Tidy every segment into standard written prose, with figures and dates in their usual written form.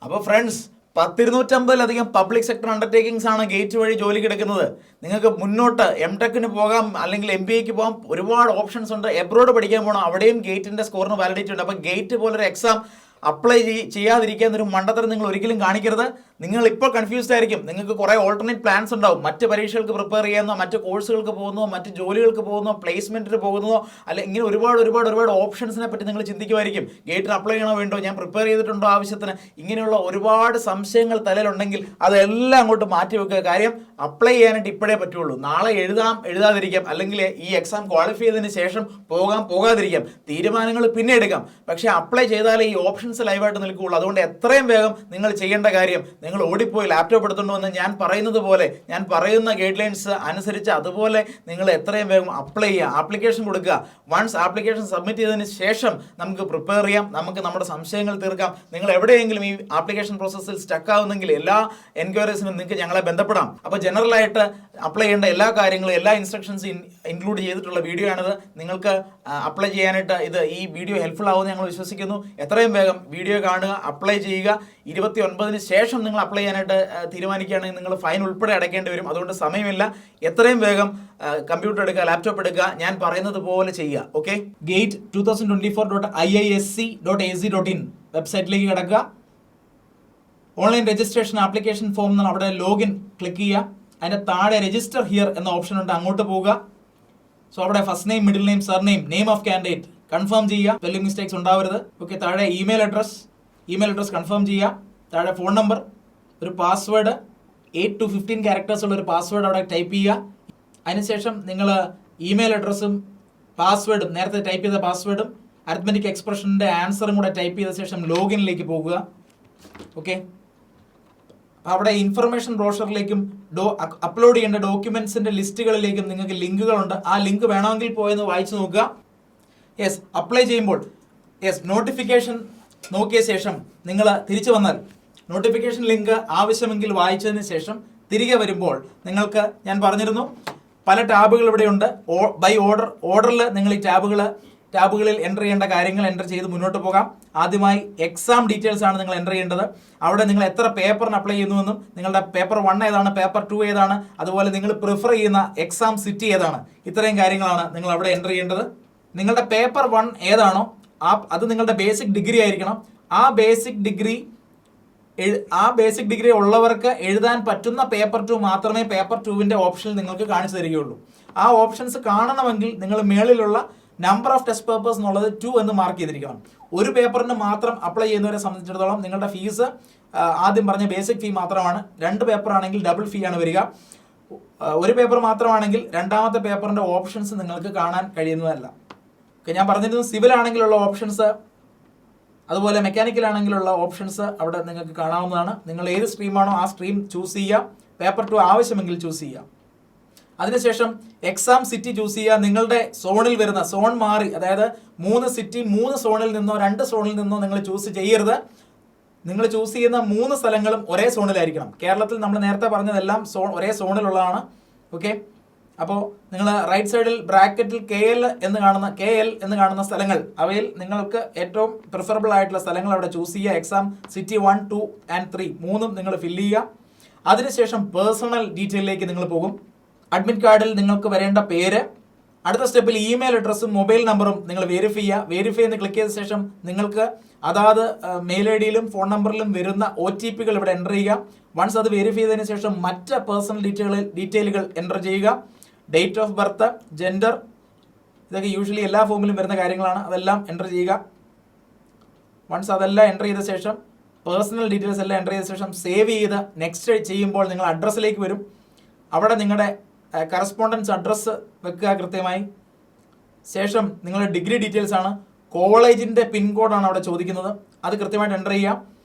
അപ്പോൾ friends, 10,250-ലധികം public sector undertakings ആണ് gate വഴി ജോലി കിടക്കുന്നത്. നിങ്ങൾക്ക് മുന്നോട്ട് MTechന് പോകാം, അല്ലെങ്കിൽ MBAക്ക് പോകാം. ഒരുപാട് ഓപ്ഷൻസ് ഉണ്ട്. എബ്രോഡ് പഠിക്കാൻ പോകണം, അവിടെയും ഗേറ്റിന്റെ സ്കോറിന് വാലിഡിറ്റി ഉണ്ട്. അപ്പോൾ ഗേറ്റ് പോലൊരു എക്സാം അപ്ലൈ ചെയ്യാതിരിക്കാൻ ഒരു മണ്ടത്തരം നിങ്ങൾ ഒരിക്കലും കാണിക്കരുത്. നിങ്ങൾ ഇപ്പോൾ കൺഫ്യൂസ്ഡ് ആയിരിക്കും. നിങ്ങൾക്ക് കുറേ ഓൾട്ടർനേറ്റ് പ്ലാൻസ് ഉണ്ടാവും. മറ്റ് പരീക്ഷകൾക്ക് പ്രിപ്പയർ ചെയ്യാനോ, മറ്റ് കോഴ്സുകൾക്ക് പോകുന്നോ, മറ്റ് ജോലികൾക്ക് പോകുന്നോ, പ്ലേസ്മെന്റിന് പോകുന്നതോ, അല്ലെ ഇങ്ങനെ ഒരുപാട് ഓപ്ഷൻസിനെ പറ്റി നിങ്ങൾ ചിന്തിക്കുമായിരിക്കും. ഗേറ്റിന് അപ്ലൈ ചെയ്യണോ വേണ്ടോ, ഞാൻ പ്രിപ്പയർ ചെയ്തിട്ടുണ്ടോ ആവശ്യത്തിന്, ഇങ്ങനെയുള്ള ഒരുപാട് സംശയങ്ങൾ തലയിലുണ്ടെങ്കിൽ അതെല്ലാം അങ്ങോട്ട് മാറ്റി വെക്കുക. കാര്യം അപ്ലൈ ചെയ്യാനായിട്ട് ഇപ്പോഴേ പറ്റുള്ളൂ. നാളെ എഴുതാതിരിക്കാം, അല്ലെങ്കിൽ ഈ എക്സാം ക്വാളിഫൈ ചെയ്തതിന് ശേഷം പോകാതിരിക്കാം. തീരുമാനങ്ങൾ പിന്നെ എടുക്കാം. പക്ഷേ അപ്ലൈ ചെയ്താലേ ഈ ഓപ്ഷൻസ് ലൈവായിട്ട് നിൽക്കുകയുള്ളൂ. അതുകൊണ്ട് എത്രയും വേഗം നിങ്ങൾ ചെയ്യേണ്ട കാര്യം, നിങ്ങൾ ഓടിപ്പോയി ലാപ്ടോപ്പ് എടുത്തുകൊണ്ടുവന്ന് ഞാൻ പറയുന്നത് പോലെ, ഞാൻ പറയുന്ന ഗൈഡ് ലൈൻസ് അനുസരിച്ച് അതുപോലെ നിങ്ങൾ എത്രയും വേഗം അപ്ലൈ ചെയ്യുക, ആപ്ലിക്കേഷൻ കൊടുക്കുക. വൺസ് ആപ്ലിക്കേഷൻ സബ്മിറ്റ് ചെയ്തതിന് ശേഷം നമുക്ക് പ്രിപ്പയർ ചെയ്യാം, നമുക്ക് നമ്മുടെ സംശയങ്ങൾ തീർക്കാം. നിങ്ങൾ എവിടെയെങ്കിലും ഈ ആപ്ലിക്കേഷൻ പ്രോസസ്സിൽ സ്റ്റക്ക് ആവുന്നെങ്കിൽ എല്ലാ എൻക്വയറീസിനും നിങ്ങൾക്ക് ഞങ്ങളെ ബന്ധപ്പെടാം. അപ്പോൾ ജനറലായിട്ട് അപ്ലൈ ചെയ്യേണ്ട എല്ലാ കാര്യങ്ങളും, എല്ലാ ഇൻസ്ട്രക്ഷൻസും ഇൻക്ലൂഡ് ചെയ്തിട്ടുള്ള വീഡിയോ ആണിത്. നിങ്ങൾക്ക് അപ്ലൈ ചെയ്യാനായിട്ട് ഈ വീഡിയോ ഹെൽപ്ഫുൾ ആവുമെന്ന് ഞങ്ങൾ വിശ്വസിക്കുന്നു. എത്രയും വേഗം വീഡിയോ കാണുക, അപ്ലൈ ചെയ്യുക. 29-ന് ശേഷം നിങ്ങൾ അപ്ലൈ ചെയ്യാനായിട്ട് തീരുമാനിക്കുകയാണെങ്കിൽ നിങ്ങൾ ഫൈൻ ഉൾപ്പെടെ അടയ്ക്കേണ്ടി വരും. അതുകൊണ്ട് സമയമില്ല. എത്രയും വേഗം കമ്പ്യൂട്ടർ എടുക്കുക, ലാപ്ടോപ്പ് എടുക്കുക, ഞാൻ പറയുന്നത് പോലെ ചെയ്യുക. ഓക്കെ, gate2024.iisc.ac.in വെബ്സൈറ്റിലേക്ക് കിടക്കുക. ഓൺലൈൻ രജിസ്ട്രേഷൻ ആപ്ലിക്കേഷൻ ഫോം എന്നാണ്, അവിടെ ലോഗിൻ ക്ലിക്ക് ചെയ്യുക. അതിൻ്റെ താഴെ രജിസ്റ്റർ ഹിയർ എന്ന ഓപ്ഷൻ ഉണ്ട്, അങ്ങോട്ട് പോവുക. സോ അവിടെ first name, middle name, surname, name of candidate confirm ചെയ്യുക. സ്പെല്ലിംഗ് മിസ്റ്റേക്സ് ഉണ്ടാവരുത്. ഓക്കെ, താഴെ ഇമെയിൽ അഡ്രസ് കൺഫേം ചെയ്യുക. താഴെ ഫോൺ നമ്പർ, ഒരു പാസ്വേഡ്, 8 to 15 ക്യാരക്ടേഴ്സ് ഉള്ള ഒരു പാസ്വേഡ് അവിടെ ടൈപ്പ് ചെയ്യുക. അതിനുശേഷം നിങ്ങൾ ഇമെയിൽ അഡ്രസ്സും പാസ്വേഡും, നേരത്തെ ടൈപ്പ് ചെയ്ത പാസ്വേഡും അരിത്മെറ്റിക് എക്സ്പ്രഷൻ്റെ ആൻസറും കൂടെ ടൈപ്പ് ചെയ്ത ശേഷം ലോഗിനിലേക്ക് പോകുക. ഓക്കെ, അവിടെ ഇൻഫർമേഷൻ ബ്രോഷറിലേക്കും അപ്ലോഡ് ചെയ്യേണ്ട ഡോക്യുമെന്റ്സിന്റെ ലിസ്റ്റുകളിലേക്കും നിങ്ങൾക്ക് ലിങ്കുകളുണ്ട്. ആ ലിങ്ക് വേണമെങ്കിൽ പോയെന്ന് വായിച്ചു നോക്കുക. യെസ്, അപ്ലൈ ചെയ്യുമ്പോൾ നോട്ടിഫിക്കേഷൻ നോക്കിയ ശേഷം നിങ്ങൾ തിരിച്ചു വന്നാൽ നോട്ടിഫിക്കേഷൻ ലിങ്ക് ആവശ്യമെങ്കിൽ വായിച്ചതിന് ശേഷം തിരികെ വരുമ്പോൾ നിങ്ങൾക്ക്, ഞാൻ പറഞ്ഞിരുന്നു, പല ടാബുകൾ ഇവിടെയുണ്ട്. ബൈ ഓർഡറിൽ നിങ്ങൾ ഈ ടാബുകളിൽ എൻ്റർ ചെയ്യേണ്ട കാര്യങ്ങൾ എൻ്റർ ചെയ്ത് മുന്നോട്ട് പോകാം. ആദ്യമായി എക്സാം ഡീറ്റെയിൽസ് ആണ് നിങ്ങൾ എൻ്റർ ചെയ്യേണ്ടത്. അവിടെ നിങ്ങൾ എത്ര പേപ്പറിന് അപ്ലൈ ചെയ്യുന്നുവെന്നും, നിങ്ങളുടെ പേപ്പർ 1 ഏതാണ്, പേപ്പർ 2 ഏതാണ്, അതുപോലെ നിങ്ങൾ പ്രിഫർ ചെയ്യുന്ന എക്സാം സിറ്റി ഏതാണ്, ഇത്രയും കാര്യങ്ങളാണ് നിങ്ങൾ അവിടെ എൻ്റർ ചെയ്യേണ്ടത്. നിങ്ങളുടെ പേപ്പർ 1 ഏതാണോ അത് നിങ്ങളുടെ ബേസിക് ഡിഗ്രി ആയിരിക്കണം. ആ ബേസിക് ഡിഗ്രി ഉള്ളവർക്ക് എഴുതാൻ പറ്റുന്ന പേപ്പർ 2 മാത്രമേ പേപ്പർ 2വിൻ്റെ ഓപ്ഷനിൽ നിങ്ങൾക്ക് കാണിച്ചു തരികയുള്ളൂ. ആ ഓപ്ഷൻസ് കാണണമെങ്കിൽ നിങ്ങൾ മേളിലുള്ള നമ്പർ ഓഫ് ടെസ്റ്റ് പേപ്പേഴ്സ് എന്നുള്ളത് 2 എന്ന് മാർക്ക് ചെയ്തിരിക്കണം. ഒരു പേപ്പറിന് മാത്രം അപ്ലൈ ചെയ്യുന്നവരെ സംബന്ധിച്ചിടത്തോളം നിങ്ങളുടെ ഫീസ് ആദ്യം പറഞ്ഞ ബേസിക് ഫീ മാത്രമാണ്. 2 പേപ്പർ ആണെങ്കിൽ ഡബിൾ ഫീ ആണ് വരിക. ഒരു പേപ്പർ മാത്രമാണെങ്കിൽ രണ്ടാമത്തെ പേപ്പറിൻ്റെ ഓപ്ഷൻസ് നിങ്ങൾക്ക് കാണാൻ കഴിയുന്നതല്ല. ഞാൻ പറഞ്ഞിരുന്നു, സിവിൽ ആണെങ്കിലുള്ള ഓപ്ഷൻസ്, അതുപോലെ മെക്കാനിക്കൽ ആണെങ്കിലുള്ള ഓപ്ഷൻസ് അവിടെ നിങ്ങൾക്ക് കാണാവുന്നതാണ്. നിങ്ങൾ ഏത് സ്ട്രീമാണോ ആ സ്ട്രീം ചൂസ് ചെയ്യുക. പേപ്പർ 2 ആവശ്യമെങ്കിൽ ചൂസ് ചെയ്യുക. അതിനുശേഷം എക്സാം സിറ്റി ചൂസ് ചെയ്യുക. നിങ്ങളുടെ സോണിൽ വരുന്ന, സോൺ മാറി, അതായത് 3 സിറ്റി 3 സോണിൽ നിന്നോ 2 സോണിൽ നിന്നോ നിങ്ങൾ ചൂസ് ചെയ്യരുത്. നിങ്ങൾ ചൂസ് ചെയ്യുന്ന 3 സ്ഥലങ്ങളും ഒരേ സോണിലായിരിക്കണം. കേരളത്തിൽ നമ്മൾ നേരത്തെ പറഞ്ഞതെല്ലാം ഒരേ സോണിലുള്ളതാണ്. ഓക്കെ, അപ്പോൾ നിങ്ങൾ റൈറ്റ് സൈഡിൽ ബ്രാക്കറ്റിൽ KL എന്ന് കാണുന്ന സ്ഥലങ്ങൾ, അവയിൽ നിങ്ങൾക്ക് ഏറ്റവും പ്രിഫറബിൾ ആയിട്ടുള്ള സ്ഥലങ്ങൾ അവിടെ ചൂസ് ചെയ്യുക. എക്സാം സിറ്റി 1, 2 and 3 മൂന്നും നിങ്ങൾ ഫില്ല് ചെയ്യുക. അതിനുശേഷം പേഴ്സണൽ ഡീറ്റെയിലേക്ക് നിങ്ങൾ പോകും. അഡ്മിറ്റ് കാർഡിൽ നിങ്ങൾക്ക് വരേണ്ട പേര്, അടുത്ത സ്റ്റെപ്പിൽ ഇമെയിൽ അഡ്രസ്സും മൊബൈൽ നമ്പറും നിങ്ങൾ വെരിഫൈ ചെയ്യുക. വെരിഫൈ എന്ന് ക്ലിക്ക് ചെയ്ത ശേഷം നിങ്ങൾക്ക് അതാത് മെയിൽ ID-യിലും ഫോൺ നമ്പറിലും വരുന്ന OTPകൾ ഇവിടെ എൻ്റർ ചെയ്യുക. വൺസ് അത് വെരിഫൈ ചെയ്തതിന് ശേഷം മറ്റ് പേഴ്സണൽ ഡീറ്റെയിലുകൾ എൻ്റർ ചെയ്യുക. ഡേറ്റ് ഓഫ് ബർത്ത്, ജെൻഡർ, ഇതൊക്കെ യൂഷ്വലി എല്ലാ ഫോമിലും വരുന്ന കാര്യങ്ങളാണ്. അതെല്ലാം എൻ്റർ ചെയ്യുക. വൺസ് അതെല്ലാം എൻ്റർ ചെയ്ത ശേഷം പേഴ്സണൽ ഡീറ്റെയിൽസ് എല്ലാം എൻ്റർ ചെയ്ത ശേഷം സേവ് ചെയ്ത് നെക്സ്റ്റ് ചെയ്യുമ്പോൾ നിങ്ങൾ അഡ്രസ്സിലേക്ക് വരും. അവിടെ നിങ്ങളുടെ കറസ്പോണ്ടൻസ് അഡ്രസ്സ് വെക്കുക കൃത്യമായി. ശേഷം നിങ്ങളുടെ ഡിഗ്രി ഡീറ്റെയിൽസ് ആണ്. കോളേജിൻ്റെ പിൻകോഡാണ് അവിടെ ചോദിക്കുന്നത്, അത് കൃത്യമായിട്ട് എൻ്റർ ചെയ്യുക.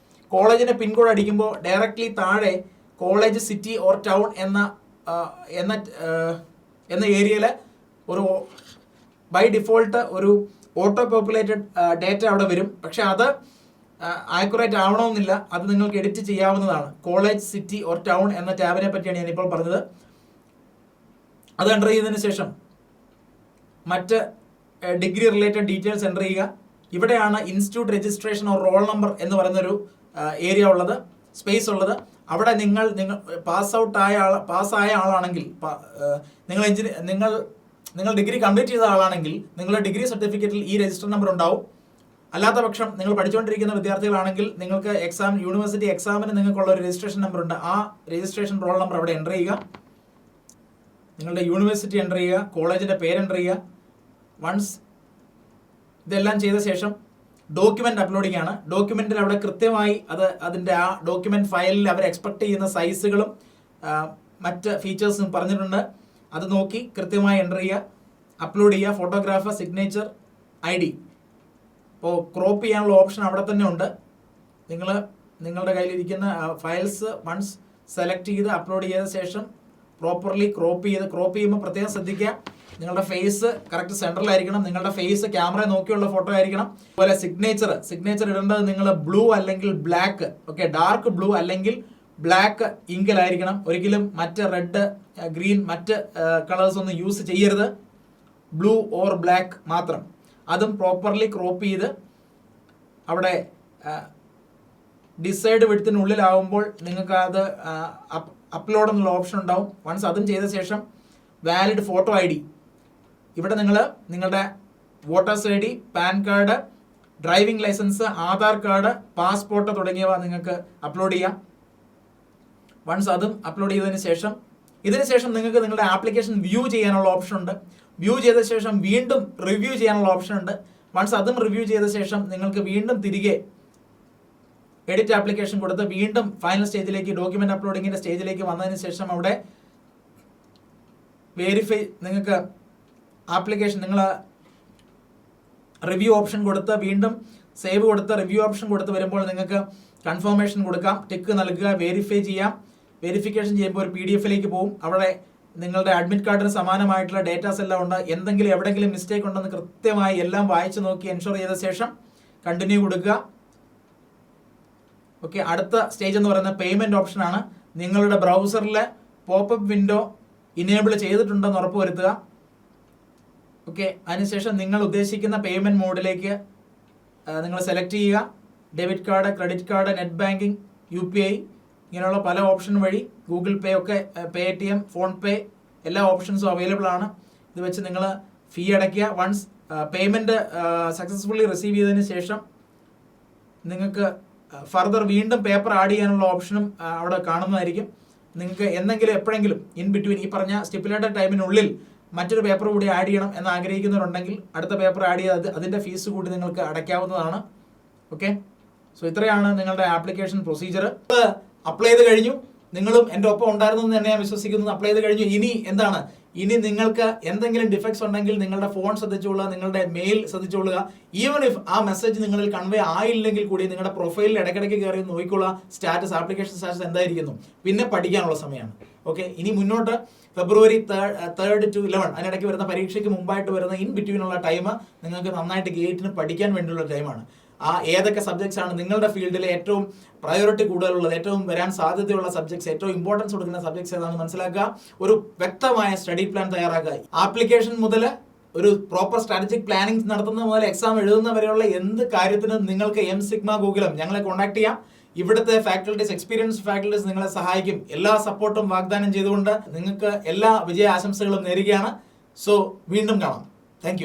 കോളേജിൻ്റെ പിൻകോഡ് അടിക്കുമ്പോൾ ഡയറക്റ്റ്ലി താഴെ കോളേജ്, സിറ്റി ഓർ ടൗൺ എന്ന ഏരിയയിൽ ഒരു ബൈ ഡിഫോൾട്ട് ഒരു ഓട്ടോ പോപ്പുലേറ്റഡ് ഡേറ്റ അവിടെ വരും. പക്ഷെ അത് ആക്യുറേറ്റ് ആവണമെന്നില്ല, അത് നിങ്ങൾക്ക് എഡിറ്റ് ചെയ്യാവുന്നതാണ്. കോളേജ്, സിറ്റി ഓർ ടൗൺ എന്ന ടാബിനെ പറ്റിയാണ് ഞാനിപ്പോൾ പറഞ്ഞത്. അത് എൻ്റർ ചെയ്തതിന് ശേഷം മറ്റ് ഡിഗ്രി റിലേറ്റഡ് ഡീറ്റെയിൽസ് എൻ്റർ ചെയ്യുക. ഇവിടെയാണ് institute registration or roll number എന്ന് പറയുന്നൊരു ഏരിയ ഉള്ളത്, സ്പേസ് ഉള്ളത്. അവിടെ നിങ്ങൾ പാസ്സായ ആളാണെങ്കിൽ, നിങ്ങൾ ഡിഗ്രി കംപ്ലീറ്റ് ചെയ്ത ആളാണെങ്കിൽ നിങ്ങളുടെ ഡിഗ്രി സർട്ടിഫിക്കറ്റിൽ ഈ രജിസ്റ്റർ നമ്പർ ഉണ്ടാവും. അല്ലാത്ത പക്ഷം നിങ്ങൾ പഠിച്ചുകൊണ്ടിരിക്കുന്ന വിദ്യാർത്ഥികളാണെങ്കിൽ നിങ്ങൾക്ക് യൂണിവേഴ്സിറ്റി എക്സാമിന് നിങ്ങൾക്കുള്ള ഒരു രജിസ്ട്രേഷൻ നമ്പർ ഉണ്ട്. ആ രജിസ്ട്രേഷൻ റോൾ നമ്പർ അവിടെ എൻ്റർ ചെയ്യുക, നിങ്ങളുടെ യൂണിവേഴ്സിറ്റി എൻ്റർ ചെയ്യുക, കോളേജിൻ്റെ പേര് എൻ്റർ ചെയ്യുക. വൺസ് ഇതെല്ലാം ചെയ്ത ശേഷം ഡോക്യുമെൻ്റ് അപ്ലോഡിംഗ് ആണ്. ഡോക്യുമെൻറ്റിൽ അവിടെ കൃത്യമായി അതിൻ്റെ ആ ഡോക്യുമെൻ്റ് ഫയലിൽ അവർ എക്സ്പെക്ട് ചെയ്യുന്ന സൈസുകളും മറ്റ് ഫീച്ചേഴ്സും പറഞ്ഞിട്ടുണ്ട്. അത് നോക്കി കൃത്യമായി എൻ്റർ ചെയ്യുക, അപ്ലോഡ് ചെയ്യുക. Photograph, signature, ID. ഇപ്പോൾ ക്രോപ്പ് ചെയ്യാനുള്ള ഓപ്ഷൻ അവിടെ തന്നെ ഉണ്ട്. നിങ്ങളുടെ കയ്യിലിരിക്കുന്ന ഫയൽസ് വൺസ് സെലക്ട് ചെയ്ത് അപ്ലോഡ് ചെയ്ത ശേഷം പ്രോപ്പർലി ക്രോപ്പ് ചെയ്യുമ്പോൾ പ്രത്യേകം ശ്രദ്ധിക്കുക, നിങ്ങളുടെ ഫേസ് കറക്റ്റ് സെൻട്രലായിരിക്കണം, നിങ്ങളുടെ ഫേസ് ക്യാമറ നോക്കിയുള്ള ഫോട്ടോ ആയിരിക്കണം. അതുപോലെ സിഗ്നേച്ചർ ഇടേണ്ടത് നിങ്ങൾ ബ്ലൂ അല്ലെങ്കിൽ ബ്ലാക്ക്, ഓക്കെ, ഡാർക്ക് ബ്ലൂ അല്ലെങ്കിൽ ബ്ലാക്ക് ഇങ്കിലായിരിക്കണം. ഒരിക്കലും മറ്റ് റെഡ്, ഗ്രീൻ, മറ്റ് കളേഴ്സ് ഒന്നും യൂസ് ചെയ്യരുത്, ബ്ലൂ ഓർ ബ്ലാക്ക് മാത്രം. അതും പ്രോപ്പർലി ക്രോപ്പ് ചെയ്ത് അവിടെ ഡിസൈഡ് വിഡ്ത്തിനുള്ളിലാവുമ്പോൾ നിങ്ങൾക്ക് അത് അപ്ലോഡ് എന്നുള്ള ഓപ്ഷൻ ഉണ്ടാവും. വൺസ് അതും ചെയ്ത ശേഷം വാലിഡ് ഫോട്ടോ ID, ഇവിടെ നിങ്ങളുടെ voters ID, PAN card, driving licence, Aadhaar card, passport തുടങ്ങിയവ നിങ്ങൾക്ക് അപ്ലോഡ് ചെയ്യാം. വൺസ് അതും അപ്ലോഡ് ചെയ്തതിന് ശേഷം നിങ്ങൾക്ക് നിങ്ങളുടെ ആപ്ലിക്കേഷൻ വ്യൂ ചെയ്യാനുള്ള ഓപ്ഷൻ ഉണ്ട്. വ്യൂ ചെയ്ത ശേഷം വീണ്ടും റിവ്യൂ ചെയ്യാനുള്ള ഓപ്ഷൻ ഉണ്ട്. വൺസ് അതും റിവ്യൂ ചെയ്ത ശേഷം നിങ്ങൾക്ക് വീണ്ടും തിരികെ എഡിറ്റ് ആപ്ലിക്കേഷൻ കൊടുത്ത് വീണ്ടും ഫൈനൽ സ്റ്റേജിലേക്ക്, ഡോക്യുമെന്റ് അപ്ലോഡിങ്ങിന്റെ സ്റ്റേജിലേക്ക് വന്നതിന് ശേഷം അവിടെ വെരിഫൈ, നിങ്ങൾക്ക് ആപ്ലിക്കേഷൻ നിങ്ങൾ റിവ്യൂ ഓപ്ഷൻ കൊടുത്ത് വീണ്ടും സേവ് കൊടുത്ത് റിവ്യൂ ഓപ്ഷൻ കൊടുത്ത് വരുമ്പോൾ നിങ്ങൾക്ക് കൺഫർമേഷൻ കൊടുക്കാം, ടിക്ക് നൽകുക, വെരിഫൈ ചെയ്യാം. വെരിഫിക്കേഷൻ ചെയ്യുമ്പോൾ ഒരു PDF-ലേക്ക് പോകും. അവിടെ നിങ്ങളുടെ അഡ്മിറ്റ് കാർഡിന് സമാനമായിട്ടുള്ള ഡേറ്റാസ് എല്ലാം ഉണ്ട്. എന്തെങ്കിലും എവിടെയെങ്കിലും മിസ്റ്റേക്ക് ഉണ്ടെന്ന് കൃത്യമായി എല്ലാം വായിച്ചു നോക്കി എൻഷുർ ചെയ്ത ശേഷം കണ്ടിന്യൂ കൊടുക്കുക. ഓക്കെ, അടുത്ത സ്റ്റേജ് എന്ന് പറയുന്നത് പേയ്മെന്റ് ഓപ്ഷനാണ്. നിങ്ങളുടെ ബ്രൗസറിലെ പോപ്പപ്പ് വിൻഡോ ഇനേബിൾ ചെയ്തിട്ടുണ്ടെന്ന് ഉറപ്പുവരുത്തുക. ഓക്കെ, അതിനുശേഷം നിങ്ങൾ ഉദ്ദേശിക്കുന്ന പേയ്മെന്റ് മോഡിലേക്ക് നിങ്ങൾ സെലക്ട് ചെയ്യുക. Debit card, credit card, net banking, UPI ഇങ്ങനെയുള്ള പല ഓപ്ഷൻ വഴി, ഗൂഗിൾ പേ ഒക്കെ, Paytm, ഫോൺ പേ, എല്ലാ ഓപ്ഷൻസും അവൈലബിൾ ആണ്. ഇത് വെച്ച് നിങ്ങൾ ഫീ അടയ്ക്കുക. വൺസ് പേയ്മെന്റ് സക്സസ്ഫുള്ളി റിസീവ് ചെയ്തതിന് ശേഷം നിങ്ങൾക്ക് ഫർദർ വീണ്ടും പേപ്പർ ആഡ് ചെയ്യാനുള്ള ഓപ്ഷനും അവിടെ കാണുന്നതായിരിക്കും. നിങ്ങൾക്ക് എന്തെങ്കിലും എപ്പോഴെങ്കിലും ഇൻ ബിറ്റ്വീൻ ഈ പറഞ്ഞ സ്റ്റിപ്പുലേറ്റഡ് ടൈമിനുള്ളിൽ മറ്റൊരു പേപ്പർ കൂടി ആഡ് ചെയ്യണം എന്ന് ആഗ്രഹിക്കുന്നവരുണ്ടെങ്കിൽ അടുത്ത പേപ്പർ ആഡ് ചെയ്ത് അതിൻ്റെ ഫീസ് കൂടി നിങ്ങൾക്ക് അടയ്ക്കാവുന്നതാണ്. ഓക്കെ, സോ ഇത്രയാണ് നിങ്ങളുടെ ആപ്ലിക്കേഷൻ പ്രൊസീജിയർ. അപ്ലൈ ചെയ്ത് കഴിഞ്ഞു, നിങ്ങളും എൻ്റെ ഒപ്പം ഉണ്ടായിരുന്നു എന്ന് തന്നെ ഞാൻ വിശ്വസിക്കുന്നു. അപ്ലൈ ചെയ്ത് കഴിഞ്ഞു. ഇനി എന്താണ്? ഇനി നിങ്ങൾക്ക് എന്തെങ്കിലും ഡിഫക്ട്സ് ഉണ്ടെങ്കിൽ നിങ്ങളുടെ ഫോൺ ശ്രദ്ധിച്ചുകൊള്ളുക, നിങ്ങളുടെ മെയിൽ ശ്രദ്ധിച്ചുകൊള്ളുക. ഈവൻ ഇഫ് ആ മെസ്സേജ് നിങ്ങളിൽ കൺവേ ആയില്ലെങ്കിൽ കൂടി നിങ്ങളുടെ പ്രൊഫൈലിൽ ഇടയ്ക്കിടയ്ക്ക് കയറി നോക്കിക്കൊള്ളുക, സ്റ്റാറ്റസ്, ആപ്ലിക്കേഷൻ സ്റ്റാറ്റസ് എന്തായിരിക്കുന്നു. പിന്നെ പഠിക്കാനുള്ള സമയമാണ്. ഓക്കെ, ഇനി മുന്നോട്ട് February 3rd to 11 അതിനിടയ്ക്ക് വരുന്ന പരീക്ഷയ്ക്ക് മുമ്പായിട്ട് വരുന്ന ഇൻ ബിറ്റ്വീനുള്ള ടൈം നിങ്ങൾക്ക് നന്നായിട്ട് ഗേറ്റിന് പഠിക്കാൻ വേണ്ടിയുള്ള ടൈമാണ്. ഏതൊക്കെ സബ്ജക്ട്സ് ആണ് നിങ്ങളുടെ ഫീൽഡിലെ ഏറ്റവും പ്രയോറിറ്റി കൂടുതലുള്ളത്, ഏറ്റവും വരാൻ സാധ്യതയുള്ള സബ്ജക്ട്സ്, ഏറ്റവും ഇമ്പോർട്ടൻസ് കൊടുക്കുന്ന സബ്ജക്ട്സ് ഏതാണെന്ന് മനസ്സിലാക്കുക. ഒരു വ്യക്തമായ സ്റ്റഡി പ്ലാൻ തയ്യാറാക്കുക. ആപ്ലിക്കേഷൻ മുതൽ ഒരു പ്രോപ്പർ സ്ട്രാറ്റജിക് പ്ലാനിംഗ് നടത്തുന്ന മുതൽ എക്സാം എഴുതുന്ന വരെയുള്ള എന്ത് കാര്യത്തിനും നിങ്ങൾക്ക് M-Sigma ഗൂഗിളും ഞങ്ങളെ കോൺടാക്ട് ചെയ്യാം. ഇവിടുത്തെ ഫാക്കൽറ്റീസ്, എക്സ്പീരിയൻസ്ഡ് ഫാക്കൽറ്റീസ് നിങ്ങളെ സഹായിക്കും. എല്ലാ സപ്പോർട്ടും വാഗ്ദാനം ചെയ്തുകൊണ്ട് നിങ്ങൾക്ക് എല്ലാ വിജയ ആശംസകളും നേരുകയാണ്. സോ വീണ്ടും കാണാം. താങ്ക്